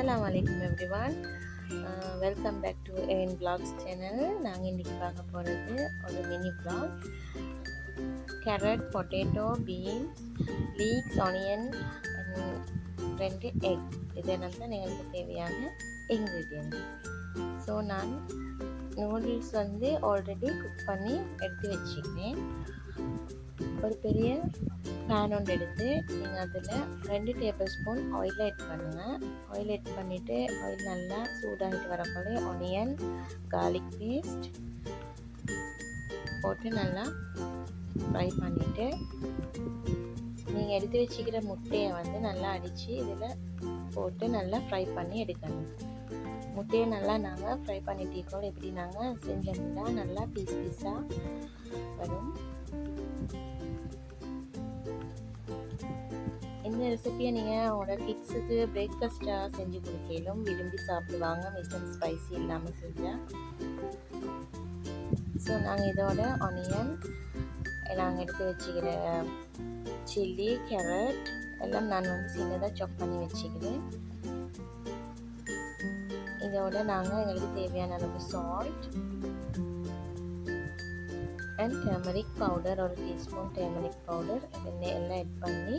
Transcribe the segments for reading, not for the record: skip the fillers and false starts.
Assalamu alaikum everyone. Welcome back to AN Vlogs channel. நாங்கள் இன்றைக்கி பார்க்க போகிறது ஒரு mini vlog. Carrot, potato, beans, leeks, onion and 2 egg இதெல்லாம் தான் எங்களுக்கு தேவையான இன்க்ரீடியன்ட்ஸ். ஸோ நான் நூடுல்ஸ் வந்து ஆல்ரெடி குக் பண்ணி எடுத்து வச்சுக்கிறேன். ஒரு பெரிய பேன் ஒன்று எடுத்து நீங்கள் அதில் 2 டேபிள் ஸ்பூன் ஆயில் ஆட் பண்ணுங்கள். ஆயில் ஆட் பண்ணிவிட்டு ஆயில் நல்லா சூடாகிட்டு வரப்போல ஆனியன், கார்லிக் பேஸ்ட் போட்டு நல்லா ஃப்ரை பண்ணிவிட்டு நீங்கள் எடுத்து வச்சுக்கிற முட்டையை வந்து நல்லா அடித்து இதில் போட்டு நல்லா ஃப்ரை பண்ணி எடுக்கணும். முட்டையை நல்லா நாங்கள் ஃப்ரை பண்ணிட்டோம். எப்படி நாங்கள் செஞ்சோம்னா நல்லா பீஸாக வரும். இந்த ரெசிபியை நீங்கள் உங்களோட கிட்ஸுக்கு பிரேக்ஃபாஸ்ட்டாக செஞ்சு கொடுக்கலும் விரும்பி சாப்பிடுவாங்க, மிஸ்டம் ஸ்பைசி இல்லாமல் செஞ்சால். ஸோ நாங்கள் இதோட ஆனியன், நாங்கள் எடுத்து வச்சுக்கிற சில்லி, கேரட் எல்லாம் நான் வந்து சின்னதாக சாப் பண்ணி வச்சுக்கிறேன். இதோட நாங்கள் எங்களுக்கு தேவையான அளவு சால்ட் அண்ட் டர்மரிக் பவுடர், ஒரு டீஸ்பூன் டர்மரிக் பவுடர் எல்லாம் ஆட் பண்ணி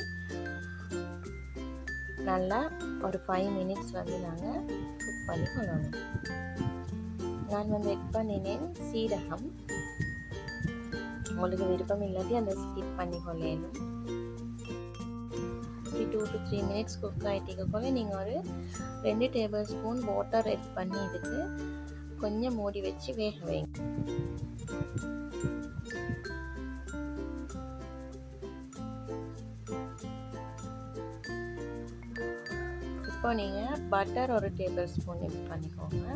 நல்லா ஒரு 5 மினிட்ஸ் வந்து நாங்கள் குக் பண்ணி கொள்ளணும். நான் வந்து ஆட் பண்ணினேன் சீரகம். உங்களுக்கு விருப்பம் இல்லாட்டி அந்த ஸ்கிப் பண்ணி கொள்ளணும். 2 to 3 மினிட்ஸ் குக் ஆகிட்டிக்க போல நீங்கள் ஒரு 2 டேபிள் ஸ்பூன் வாட்டர் ஆட் பண்ணி இதுக்கு கொஞ்சம் மூடி வச்சு வேக வைங்க. இப்போ நீங்கள் பட்டர் ஒரு டேபிள் ஸ்பூன் ஆட் பண்ணிக்கோங்க.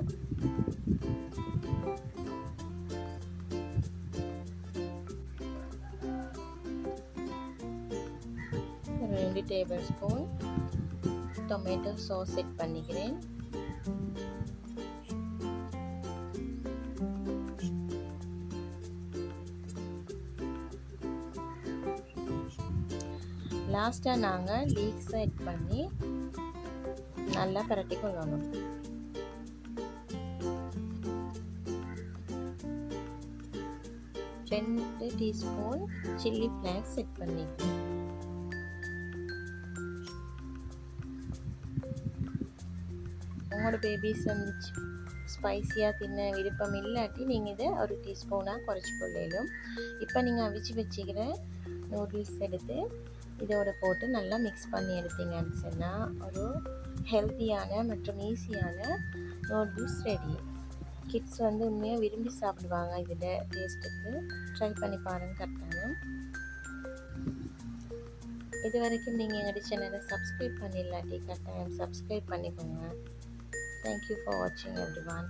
ஒரு 2 tablespoon tomato sauce add பண்ணிக்கிறேன். லாஸ்ட்டாக நாங்கள் லீக்ஸ் ஆட் பண்ணி நல்லா பரட்டி கொள்ளணும். ரெண்டு டீஸ்பூன் சில்லி ஃப்ளேக்ஸ் செட் பண்ணிக்கணும். உங்களோட பேபிஸ் வந்து ஸ்பைஸியாக தின்ன விருப்பம் இல்லாட்டி நீங்கள் இதை ஒரு டீஸ்பூனாக குறைச்சி கொள்ளலும். இப்போ நீங்கள் அவிச்சு வச்சுக்கிற நூடுல்ஸ் எடுத்து இதோட போட்டு நல்லா மிக்ஸ் பண்ணி எடுத்தீங்கன்னு சொன்னால் ஒரு ஹெல்த்தியான மற்றும் ஈஸியான நூடுல்ஸ் ரெடி. கிட்ஸ் வந்து உண்மையாக விரும்பி சாப்பிடுவாங்க. இதில் டேஸ்ட்டுக்கு ட்ரை பண்ணி பாருங்கள் கட்டாயம். இது வரைக்கும் நீங்கள் எங்களோட சேனலை சப்ஸ்கிரைப் பண்ணிடலாட்டி கட்டாயம் சப்ஸ்கிரைப் பண்ணிக்கோங்க. தேங்க்யூ ஃபார் வாட்சிங் எவ்ரிவன்.